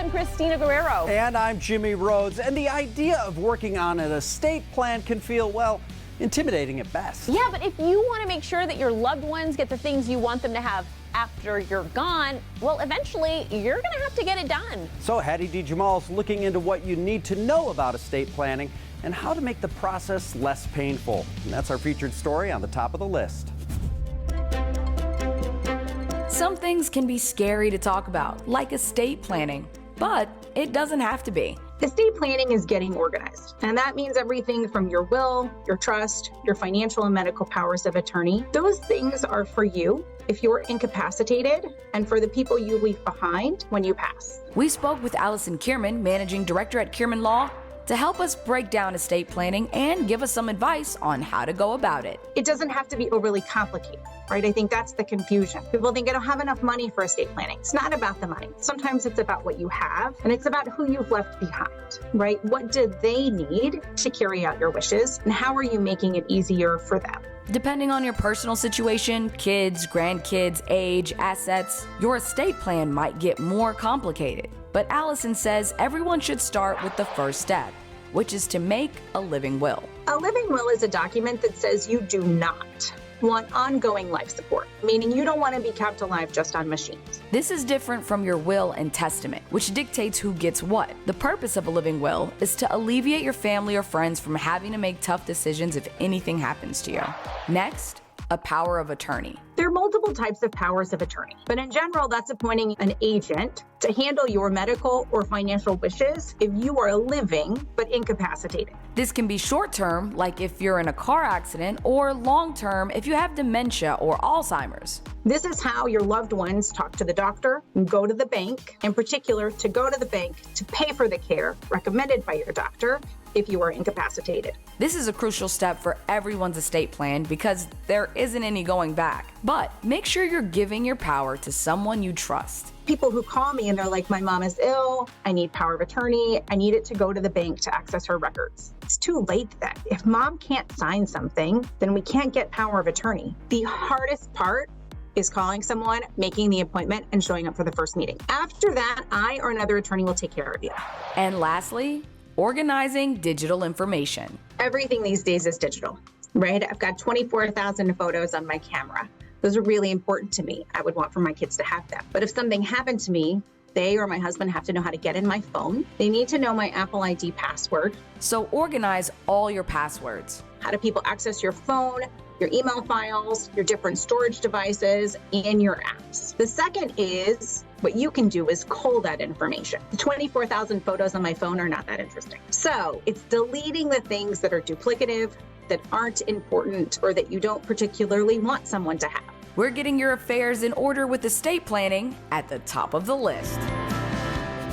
I'm Christina Guerrero. And I'm Jimmy Rhodes. And the idea of working on an estate plan can feel, well, intimidating at best. Yeah, but if you want to make sure that your loved ones get the things you want them to have after you're gone, well, eventually you're going to have to get it done. So Hattie D. Jamal's looking into what you need to know about estate planning and how to make the process less painful. And that's our featured story on the top of the list. Some things can be scary to talk about, like estate planning, but it doesn't have to be. Estate planning is getting organized, and that means everything from your will, your trust, your financial and medical powers of attorney. Those things are for you if you're incapacitated and for the people you leave behind when you pass. We spoke with Allison Kierman, Managing Director at Kierman Law, to help us break down estate planning and give us some advice on how to go about it. It doesn't have to be overly complicated, right? I think that's the confusion. People think I don't have enough money for estate planning. It's not about the money. Sometimes it's about what you have, and it's about who you've left behind, right? What do they need to carry out your wishes, and how are you making it easier for them? Depending on your personal situation, kids, grandkids, age, assets, your estate plan might get more complicated. But Allison says everyone should start with the first step, which is to make a living will. A living will is a document that says you do not want ongoing life support, meaning you don't want to be kept alive just on machines. This is different from your will and testament, which dictates who gets what. The purpose of a living will is to alleviate your family or friends from having to make tough decisions if anything happens to you. Next, a power of attorney. There are multiple types of powers of attorney, but in general, that's appointing an agent to handle your medical or financial wishes if you are living but incapacitated. This can be short-term, like if you're in a car accident, or long-term if you have dementia or Alzheimer's. This is how your loved ones talk to the doctor and go to the bank, in particular to go to the bank to pay for the care recommended by your doctor if you are incapacitated. This is a crucial step for everyone's estate plan because there isn't any going back. But make sure you're giving your power to someone you trust. People who call me and they're like, my mom is ill, I need power of attorney, I need it to go to the bank to access her records. It's too late then. If mom can't sign something, then we can't get power of attorney. The hardest part is calling someone, making the appointment, and showing up for the first meeting. After that, I or another attorney will take care of you. And lastly, organizing digital information. Everything these days is digital, right? I've got 24,000 photos on my camera. Those are really important to me. I would want for my kids to have them. But if something happened to me, they or my husband have to know how to get in my phone. They need to know my Apple ID password. So organize all your passwords. How do people access your phone, your email files, your different storage devices, and your apps? The second is what you can do is cull that information. The 24,000 photos on my phone are not that interesting. So it's deleting the things that are duplicative, that aren't important, or that you don't particularly want someone to have. We're getting your affairs in order with estate planning at the top of the list.